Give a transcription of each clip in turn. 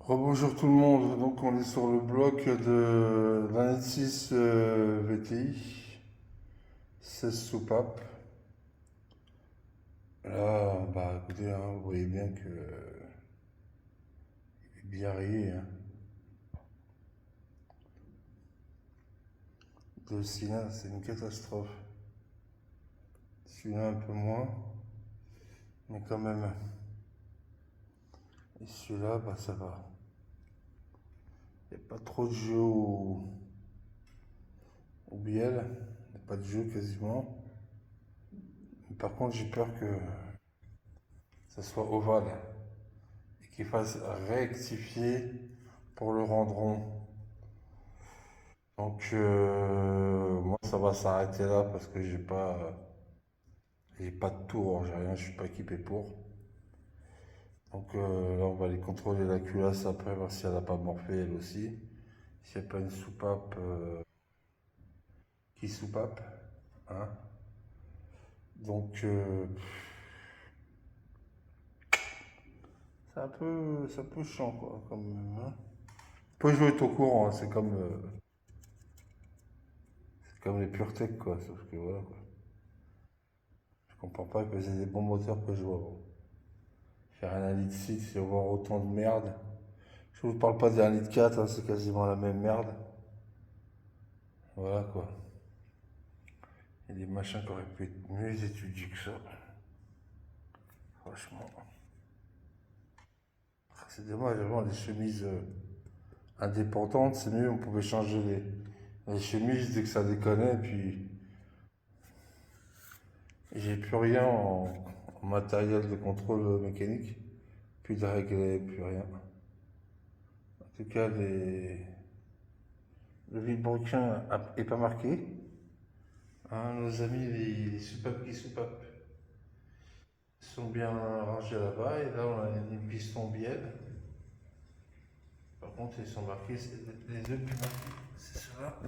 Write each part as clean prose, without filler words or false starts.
Rebonjour tout le monde, donc on est sur le bloc de d'un 6 VTI, 16 soupapes. Là, bah écoutez, hein, vous voyez bien que il est bien rayé. Hein. Le Sina, c'est une catastrophe. Celui-là un peu moins, mais quand même. Et celui-là, bah ça va. Il n'y a pas trop de jeu au biel, il n'y a pas de jeu quasiment. Mais par contre, j'ai peur que ça soit ovale et qu'il fasse rectifier pour le rendre rond. Donc, moi, ça va s'arrêter là parce que j'ai pas de tour, j'ai rien, je suis pas équipé pour. Donc, là, on va aller contrôler la culasse après, voir si elle a pas morflé elle aussi. S'il n'y a pas une soupape qui soupape. Hein. Donc, c'est un peu chiant, quoi. Comme, hein. Faut jouer au courant, hein, c'est comme les PureTech, quoi. Sauf que voilà, quoi. Je comprends pas que j'ai des bons moteurs que je vois. Bon. Faire un 1,6 litre et avoir autant de merde. Je vous parle pas d'un 1,4 litre, hein, c'est quasiment la même merde. Voilà quoi. Il y a des machins qui auraient pu être mieux étudiés que ça. Franchement. C'est dommage, avant les chemises indépendantes, c'est mieux, on pouvait changer les chemises dès que ça déconnait, puis j'ai plus rien en matériel de contrôle mécanique, plus de régler, plus rien. En tout cas, le vilebrequin est pas marqué. Hein, nos amis, les soupapes qui soupapent sont bien rangés là-bas. Et là, on a des pistons bielles. Par contre, ils sont marqués, les deux plus marqués, c'est cela.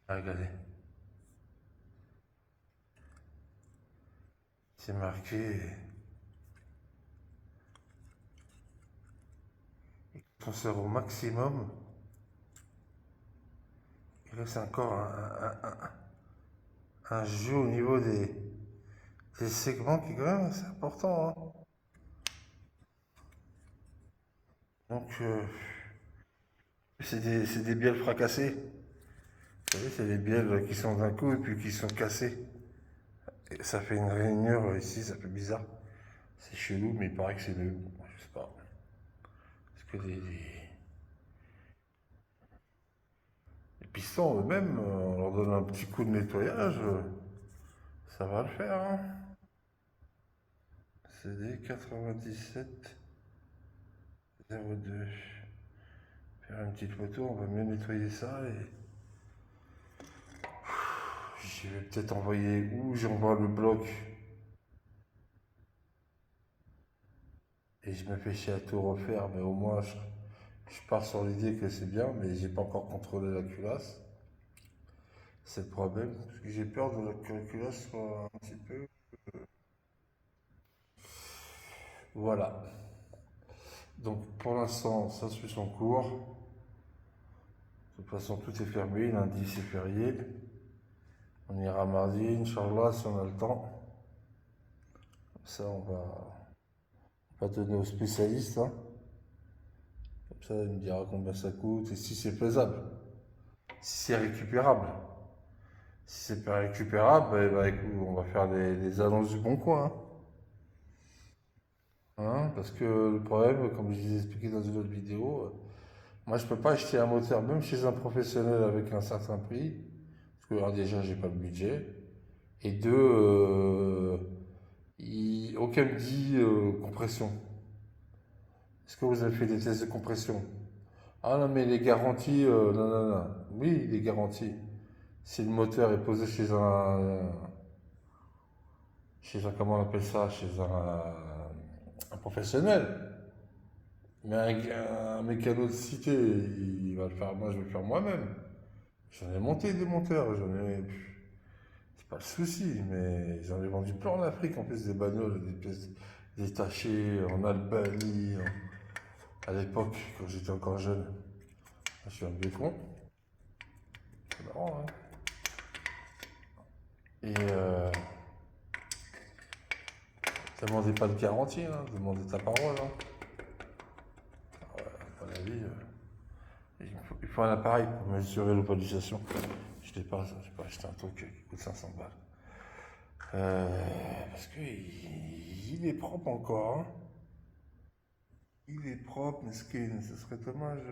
Ah, regardez, c'est marqué. On sert au maximum. Il reste encore un jeu au niveau des segments qui, quand même, c'est important. Hein. Donc, c'est des bielles fracassées. Vous savez, c'est des bielles qui sont d'un coup et puis qui sont cassées. Et ça fait une rainure ici, ça fait bizarre. C'est chelou, mais il paraît que c'est mieux. Je sais pas. Parce que les pistons eux-mêmes, on leur donne un petit coup de nettoyage, ça va le faire. Hein. CD 97 02. Faire une petite photo, on va mieux nettoyer ça et je vais peut-être envoyer où j'envoie le bloc et je me fais chier à tout refaire, mais au moins je pars sur l'idée que c'est bien, mais j'ai pas encore contrôlé la culasse. C'est le problème, parce que j'ai peur que la culasse soit un petit peu. Voilà. Donc pour l'instant, ça suit son cours. De toute façon, tout est fermé. Lundi, c'est férié. On ira mardi, Inch'Allah, si on a le temps. Ça, on va donner aux spécialistes. Hein. Comme ça, il me dira combien ça coûte et si c'est faisable. Si c'est récupérable. Si c'est pas récupérable, eh ben, écoute, on va faire les annonces du bon coin. Hein. Parce que le problème, comme je vous ai expliqué dans une autre vidéo, moi je peux pas acheter un moteur, même chez un professionnel avec un certain prix. Parce que alors, déjà, j'ai pas le budget. Et deux, aucun me dit compression. Est-ce que vous avez fait des tests de compression? Ah non, mais les garanties, non, non, non. Oui, les garanties. Si le moteur est posé comment on appelle ça, chez un professionnel. Mais un mécano de cité, il va le faire, moi je vais le faire moi-même. J'en ai monté des monteurs, c'est pas le souci, mais j'en ai vendu plein en Afrique en plus des bagnoles, des pièces. détaché en Albanie, à l'époque, quand j'étais encore jeune. Je suis un vieux con. C'est marrant, hein. Et demandez pas de garantie, hein, demandez ta parole. Hein. À mon avis, il faut un appareil pour mesurer l'opalisation. Je l'ai pas, j'ai pas acheté un truc qui coûte 500 balles. Parce que il est propre encore. Hein. Il est propre, mais ce serait dommage.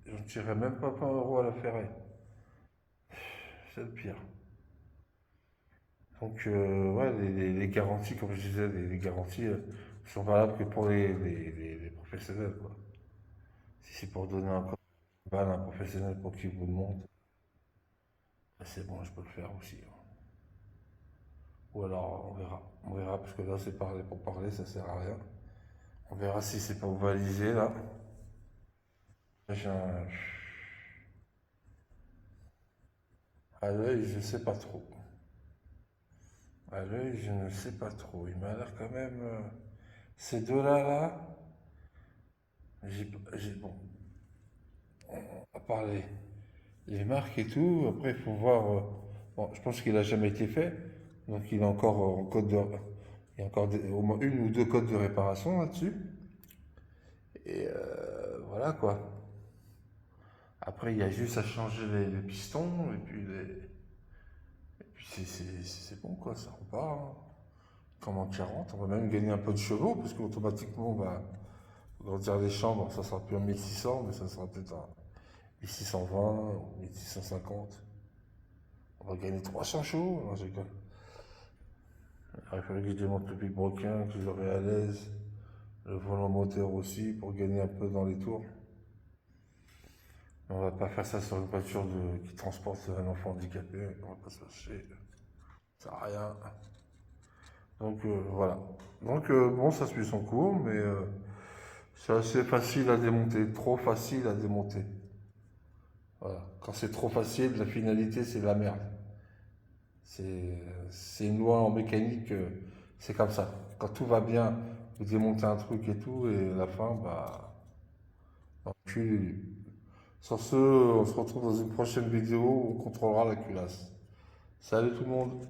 J'en tirerais même pas 20 € à la ferrer. C'est le pire. Donc, ouais, les garanties, comme je disais, les garanties sont valables que pour les professionnels, quoi. Si c'est pour donner un code de balle à un professionnel pour qu'il vous le monte, ben c'est bon, je peux le faire aussi. Hein. Ou alors, on verra. On verra, parce que là, c'est parler pour parler, ça sert à rien. On verra si c'est pas ovalisé, là. J'ai un... À l'œil, je sais pas trop. À l'œil, je ne sais pas trop. Il m'a l'air quand même... ces deux-là, là, bon, à part les marques et tout, après, il faut voir... bon, je pense qu'il a jamais été fait. Donc, il est encore en code de... Il y a encore au moins une ou deux codes de réparation là-dessus. Et voilà, quoi. Après, il y a juste à changer les pistons, et puis c'est bon, quoi, ça repart. Hein. Comme en 40, on va même gagner un peu de chevaux, parce qu'automatiquement, on va grandir les chambres, ça sera plus en 1600, mais ça sera peut-être en 1620 ou 1650. On va gagner 300 chevaux. Non, j'ai rigole. Il faudrait que je démonte le pibroquin, que je l'aurai à l'aise, le volant moteur aussi, pour gagner un peu dans les tours. On va pas faire ça sur une voiture qui transporte un enfant handicapé, on va pas se fâcher, ça sert à rien. Donc voilà. Donc bon, ça suit son cours, mais c'est assez facile à démonter, trop facile à démonter. Voilà. Quand c'est trop facile, la finalité c'est la merde. C'est une loi en mécanique, c'est comme ça. Quand tout va bien, vous démontez un truc et tout, et à la fin, bah, puis, sur ce, on se retrouve dans une prochaine vidéo où on contrôlera la culasse. Salut tout le monde!